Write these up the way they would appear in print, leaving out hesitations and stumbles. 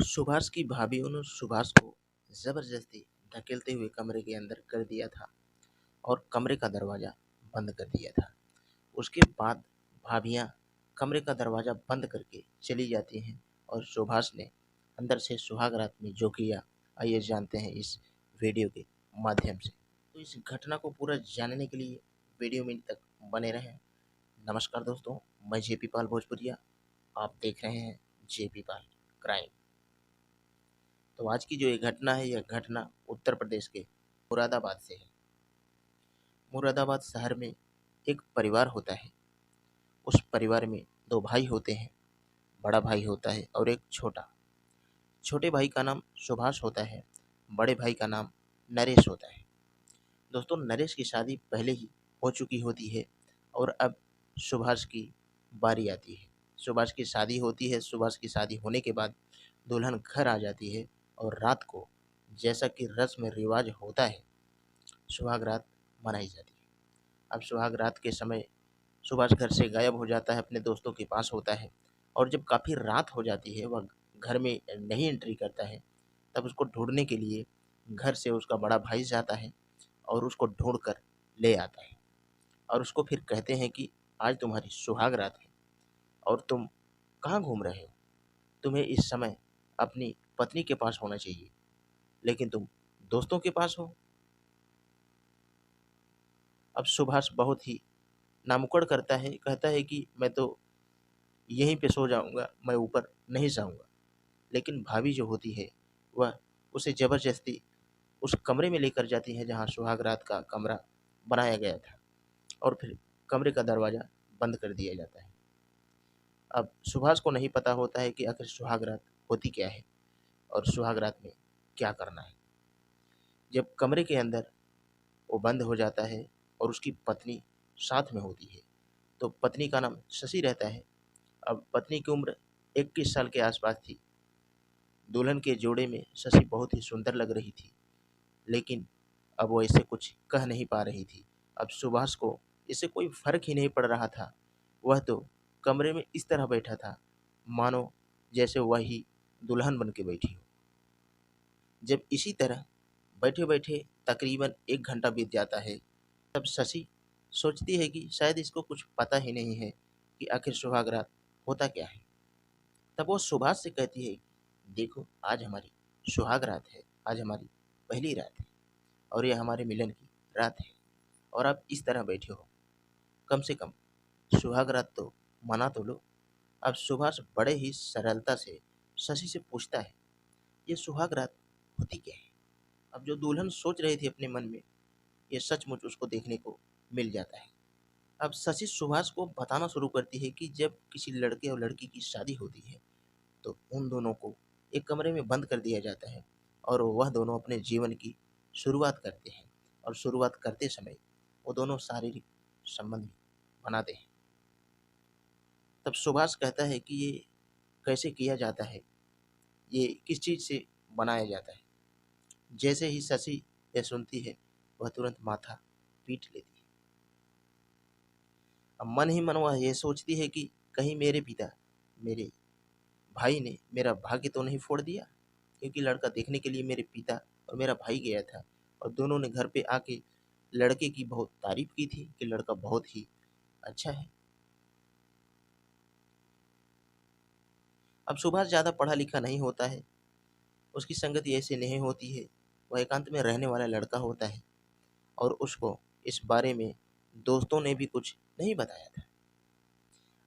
सुभाष की भाभीयों ने सुभाष को जबरदस्ती धकेलते हुए कमरे के अंदर कर दिया था और कमरे का दरवाजा बंद कर दिया था। उसके बाद भाभियां कमरे का दरवाजा बंद करके चली जाती हैं और सुभाष ने अंदर से सुहाग रात में जो किया, आइए जानते हैं इस वीडियो के माध्यम से। तो इस घटना को पूरा जानने के लिए वीडियो में तक बने रहें। नमस्कार दोस्तों, मैं जेपी पाल भोजपुरिया, आप देख रहे हैं जेपी पाल क्राइम। तो आज की जो ये घटना है, यह घटना उत्तर प्रदेश के मुरादाबाद से है। मुरादाबाद शहर में एक परिवार होता है। उस परिवार में दो भाई होते हैं, बड़ा भाई होता है और एक छोटा। छोटे भाई का नाम सुभाष होता है, बड़े भाई का नाम नरेश होता है। दोस्तों, नरेश की शादी पहले ही हो चुकी होती है और अब सुभाष की बारी आती है। सुभाष की शादी होती है। सुभाष की शादी होने के बाद दुल्हन घर आ जाती है और रात को, जैसा कि रस्म रिवाज होता है, सुहाग रात मनाई जाती है। अब सुहाग रात के समय सुभाष घर से गायब हो जाता है, अपने दोस्तों के पास होता है और जब काफ़ी रात हो जाती है, वह घर में नहीं एंट्री करता है। तब उसको ढूंढने के लिए घर से उसका बड़ा भाई जाता है और उसको ढूंढ कर ले आता है और उसको फिर कहते हैं कि आज तुम्हारी सुहाग रात है और तुम कहाँ घूम रहे हो? तुम्हें इस समय अपनी पत्नी के पास होना चाहिए, लेकिन तुम दोस्तों के पास हो। अब सुभाष बहुत ही नामुकड़ करता है, कहता है कि मैं तो यहीं पे सो जाऊंगा, मैं ऊपर नहीं जाऊंगा। लेकिन भाभी जो होती है, वह उसे ज़बरदस्ती उस कमरे में लेकर जाती है जहाँ सुहाग रात का कमरा बनाया गया था और फिर कमरे का दरवाज़ा बंद कर दिया जाता है। अब सुभाष को नहीं पता होता है कि आखिर सुहाग रात होती क्या है और सुहाग रात में क्या करना है। जब कमरे के अंदर वो बंद हो जाता है और उसकी पत्नी साथ में होती है, तो पत्नी का नाम शशि रहता है। अब पत्नी की उम्र 21 साल के आसपास थी। दुल्हन के जोड़े में शशि बहुत ही सुंदर लग रही थी, लेकिन अब वो ऐसे कुछ कह नहीं पा रही थी। अब सुभाष को इससे कोई फर्क ही नहीं पड़ रहा था। वह तो कमरे में इस तरह बैठा था मानो जैसे वह ही दुल्हन बन के बैठी हो। जब इसी तरह बैठे बैठे तकरीबन 1 घंटा बीत जाता है, तब शशि सोचती है कि शायद इसको कुछ पता ही नहीं है कि आखिर सुहाग रात होता क्या है। तब वो सुभाष से कहती है, देखो आज हमारी सुहाग रात है, आज हमारी पहली रात है और यह हमारे मिलन की रात है और आप इस तरह बैठे हो, कम से कम सुहाग रात तो मना तो लो। अब सुभाष बड़े ही सरलता से शशि से पूछता है, ये सुहाग रात होती क्या है? अब जो दुल्हन सोच रही थी अपने मन में, ये सचमुच उसको देखने को मिल जाता है। अब शशि सुभाष को बताना शुरू करती है कि जब किसी लड़के और लड़की की शादी होती है, तो उन दोनों को एक कमरे में बंद कर दिया जाता है और वह दोनों अपने जीवन की शुरुआत करते हैं और शुरुआत करते समय वो दोनों शारीरिक संबंध बनाते हैं। तब सुभाष कहता है कि ये कैसे किया जाता है, ये किस चीज़ से बनाया जाता है। जैसे ही शशि यह सुनती है, वह तुरंत माथा पीट लेती है। अब मन ही मन वह ये सोचती है कि कहीं मेरे पिता, मेरे भाई ने मेरा भाग्य तो नहीं फोड़ दिया, क्योंकि लड़का देखने के लिए मेरे पिता और मेरा भाई गया था और दोनों ने घर पे आके लड़के की बहुत तारीफ की थी कि लड़का बहुत ही अच्छा है। अब सुभाष ज़्यादा पढ़ा लिखा नहीं होता है, उसकी संगति ऐसे नहीं होती है। वह एकांत में रहने वाला लड़का होता है और उसको इस बारे में दोस्तों ने भी कुछ नहीं बताया था।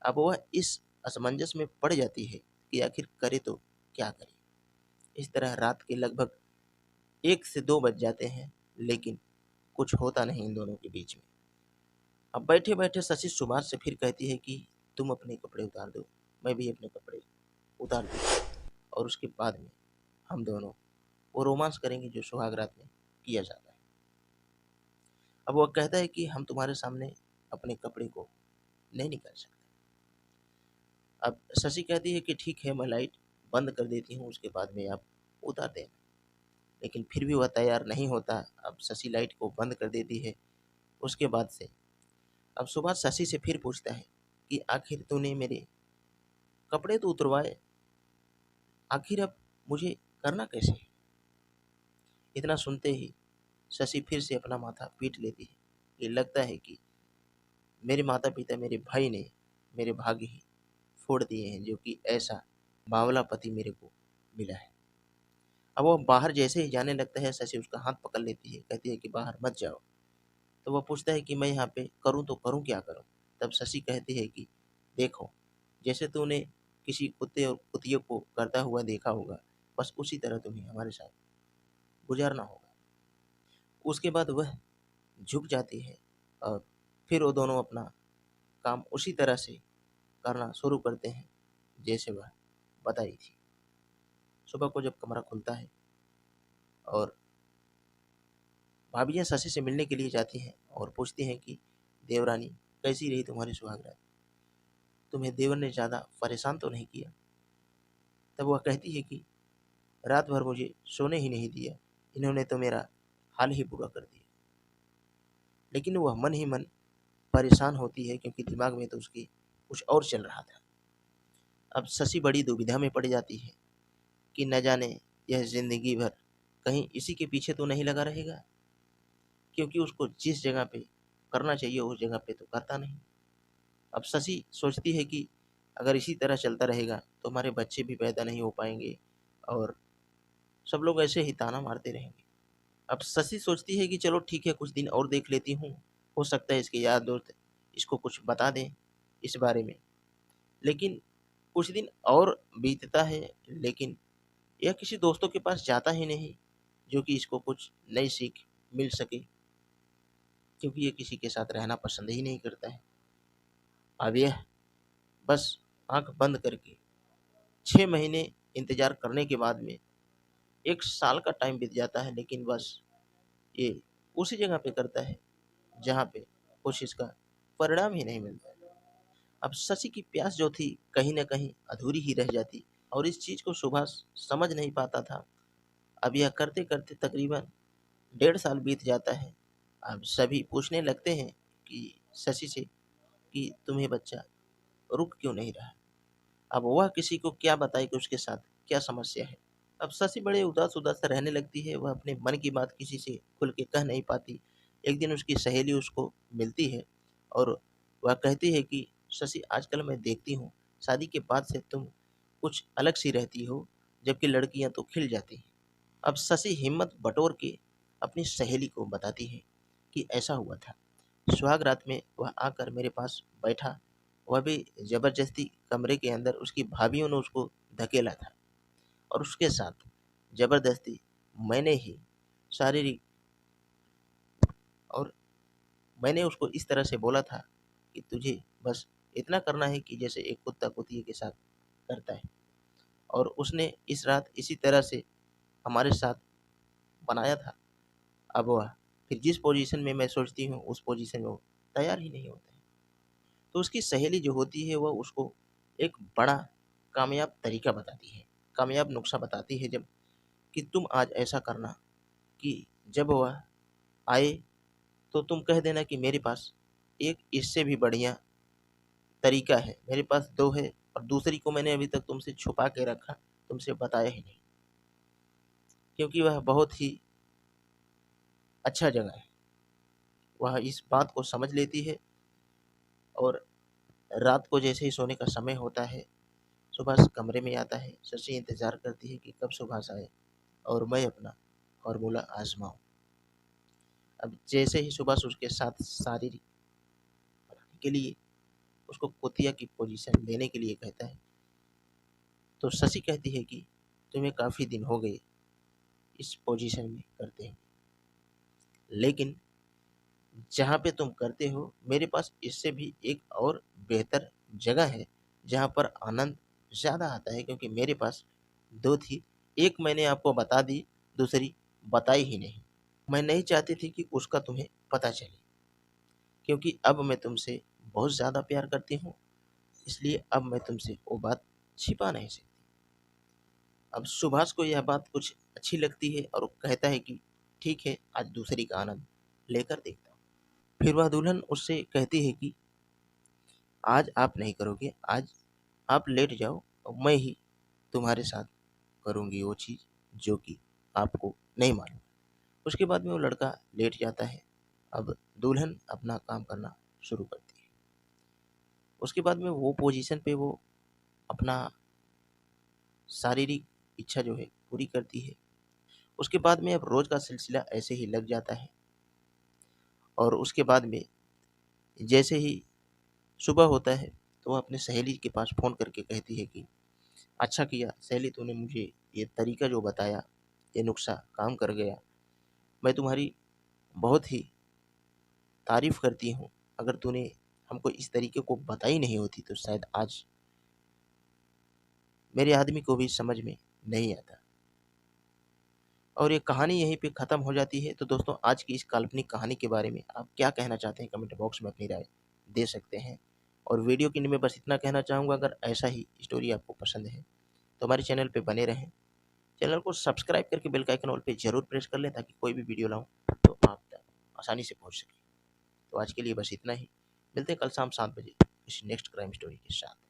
अब वह इस असमंजस में पड़ जाती है कि आखिर करे तो क्या करे। इस तरह रात के लगभग 1 से 2 बज जाते हैं, लेकिन कुछ होता नहीं इन दोनों के बीच में। अब बैठे बैठे शशि सुभाष से फिर कहती है कि तुम अपने कपड़े उतार दो, मैं भी अपने कपड़े उतार दूँ और उसके बाद में हम दोनों वो रोमांस करेंगे जो सुहाग रात में किया जाता है। अब वह कहता है कि हम तुम्हारे सामने अपने कपड़े को नहीं निकाल सकते। अब शशि कहती है कि ठीक है, मैं लाइट बंद कर देती हूँ, उसके बाद में आप उतार देना। लेकिन फिर भी वह तैयार नहीं होता। अब शशि लाइट को बंद कर देती है। उसके बाद से अब सुभाष शशि से फिर पूछता है कि आखिर तूने मेरे कपड़े तो उतरवाए, आखिर अब मुझे करना कैसे है? इतना सुनते ही शशि फिर से अपना माथा पीट लेती है। ये लगता है कि मेरे माता पिता, मेरे भाई ने मेरे भाग्य ही फोड़ दिए हैं, जो कि ऐसा बावला पति मेरे को मिला है। अब वो बाहर जैसे ही जाने लगता है, शशि उसका हाथ पकड़ लेती है, कहती है कि बाहर मत जाओ। तो वह पूछता है कि मैं यहाँ पे करूँ तो करूँ क्या करूँ? तब शशि कहती है कि देखो, जैसे तूने किसी कुत्ते और कुतियों को करता हुआ देखा होगा, बस उसी तरह तुम्हें हमारे साथ गुजारना होगा। उसके बाद वह झुक जाती है और फिर वो दोनों अपना काम उसी तरह से करना शुरू करते हैं जैसे वह बताई थी। सुबह को जब कमरा खुलता है और भाभियाँ शशि से मिलने के लिए जाती हैं और पूछती हैं कि देवरानी, कैसी रही तुम्हारी सुहागरात? तुम्हें देवर ने ज़्यादा परेशान तो नहीं किया? तब वह कहती है कि रात भर मुझे सोने ही नहीं दिया, इन्होंने तो मेरा हाल ही बुरा कर दिया। लेकिन वह मन ही मन परेशान होती है, क्योंकि दिमाग में तो उसकी कुछ और चल रहा था। अब शशि बड़ी दुविधा में पड़ जाती है कि न जाने यह जिंदगी भर कहीं इसी के पीछे तो नहीं लगा रहेगा, क्योंकि उसको जिस जगह पे करना चाहिए उस जगह पे तो करता नहीं। अब शशि सोचती है कि अगर इसी तरह चलता रहेगा तो हमारे बच्चे भी पैदा नहीं हो पाएंगे और सब लोग ऐसे ही ताना मारते रहेंगे। अब शशि सोचती है कि चलो ठीक है, कुछ दिन और देख लेती हूँ, हो सकता है इसके यार दोस्त इसको कुछ बता दें इस बारे में। लेकिन कुछ दिन और बीतता है, लेकिन यह किसी दोस्तों के पास जाता ही नहीं जो कि इसको कुछ नई सीख मिल सके, क्योंकि ये किसी के साथ रहना पसंद ही नहीं करता है। अब यह बस आंख बंद करके 6 महीने इंतजार करने के बाद में 1 साल का टाइम बीत जाता है, लेकिन बस ये उसी जगह पे करता है जहाँ पे कुछ इसका परिणाम ही नहीं मिलता है। अब शशि की प्यास जो थी कहीं न कहीं अधूरी ही रह जाती और इस चीज़ को सुभाष समझ नहीं पाता था। अब यह करते-करते तकरीबन 1.5 साल बीत जाता है। अब सभी पूछने लगते हैं कि शशि से कि तुम्हें बच्चा रुक क्यों नहीं रहा? अब वह किसी को क्या बताए कि उसके साथ क्या समस्या है। अब शशि बड़े उदास-उदास सा रहने लगती है, वह अपने मन की बात किसी से खुल के कह नहीं पाती। एक दिन उसकी सहेली उसको मिलती है और वह कहती है कि शशि, आजकल मैं देखती हूँ शादी के बाद से तुम कुछ अलग सी रहती हो, जबकि लड़कियाँ तो खिल जाती हैं। अब शशि हिम्मत बटोर के अपनी सहेली को बताती है कि ऐसा हुआ था। सुहाग रात में वह आकर मेरे पास बैठा, वह भी ज़बरदस्ती कमरे के अंदर उसकी भाभियों ने उसको धकेला था और उसके साथ ज़बरदस्ती मैंने ही शारीरिक और मैंने उसको इस तरह से बोला था कि तुझे बस इतना करना है कि जैसे एक कुत्ता कुतिये के साथ करता है, और उसने इस रात इसी तरह से हमारे साथ बनाया था। अब वह फिर जिस पोजीशन में मैं सोचती हूँ उस पोजीशन में वो तैयार ही नहीं होता है। तो उसकी सहेली जो होती है वह उसको एक बड़ा कामयाब तरीका बताती है, कामयाब नुस्खा बताती है, जब कि तुम आज ऐसा करना कि जब वह आए तो तुम कह देना कि मेरे पास एक इससे भी बढ़िया तरीका है, मेरे पास 2 है और दूसरी को मैंने अभी तक तुमसे छुपा के रखा, तुमसे बताया ही नहीं, क्योंकि वह बहुत ही अच्छा जगह है। वह इस बात को समझ लेती है और रात को जैसे ही सोने का समय होता है, सुभाष कमरे में आता है। शशि इंतज़ार करती है कि कब सुभाष आए और मैं अपना फ़ॉर्मूला आज़माऊँ। अब जैसे ही सुभाष उसके साथ शारीरिक बनाने के लिए उसको कुतिया की पोजीशन लेने के लिए कहता है, तो शशि कहती है कि तुम्हें काफ़ी दिन हो गए इस पोजीशन में करते हैं, लेकिन जहाँ पे तुम करते हो मेरे पास इससे भी एक और बेहतर जगह है जहाँ पर आनंद ज़्यादा आता है, क्योंकि मेरे पास 2 थी, एक मैंने आपको बता दी, दूसरी बताई ही नहीं। मैं नहीं चाहती थी कि उसका तुम्हें पता चले, क्योंकि अब मैं तुमसे बहुत ज़्यादा प्यार करती हूँ, इसलिए अब मैं तुमसे वो बात छिपा नहीं सकती। अब सुभाष को यह बात कुछ अच्छी लगती है और वो कहता है कि ठीक है, आज दूसरी का आनंद लेकर देखता हूँ। फिर वह दुल्हन उससे कहती है कि आज आप नहीं करोगे, आज आप लेट जाओ और मैं ही तुम्हारे साथ करूँगी वो चीज़ जो कि आपको नहीं मालूम। उसके बाद में वो लड़का लेट जाता है। अब दुल्हन अपना काम करना शुरू करती है। उसके बाद में वो पोजीशन पे वो अपना शारीरिक इच्छा जो है पूरी करती है। उसके बाद में अब रोज़ का सिलसिला ऐसे ही लग जाता है और उसके बाद में जैसे ही सुबह होता है तो वह अपने सहेली के पास फ़ोन करके कहती है कि अच्छा किया सहेली, तूने मुझे ये तरीका जो बताया, ये नुस्खा काम कर गया। मैं तुम्हारी बहुत ही तारीफ़ करती हूँ। अगर तूने हमको इस तरीके को बताई नहीं होती तो शायद आज मेरे आदमी को भी समझ में नहीं आता। और ये कहानी यहीं पे ख़त्म हो जाती है। तो दोस्तों, आज की इस काल्पनिक कहानी के बारे में आप क्या कहना चाहते हैं? कमेंट बॉक्स में अपनी राय दे सकते हैं। और वीडियो के लिए मैं बस इतना कहना चाहूँगा, अगर ऐसा ही स्टोरी आपको पसंद है तो हमारे चैनल पे बने रहें। चैनल को सब्सक्राइब करके बेल का आइकन ऑल पे ज़रूर प्रेस कर लें ताकि कोई भी वीडियो लाऊँ तो आप तक आसानी से पहुँच सके। तो आज के लिए बस इतना ही। मिलते हैं कल शाम 7 बजे किसी नेक्स्ट क्राइम स्टोरी के साथ।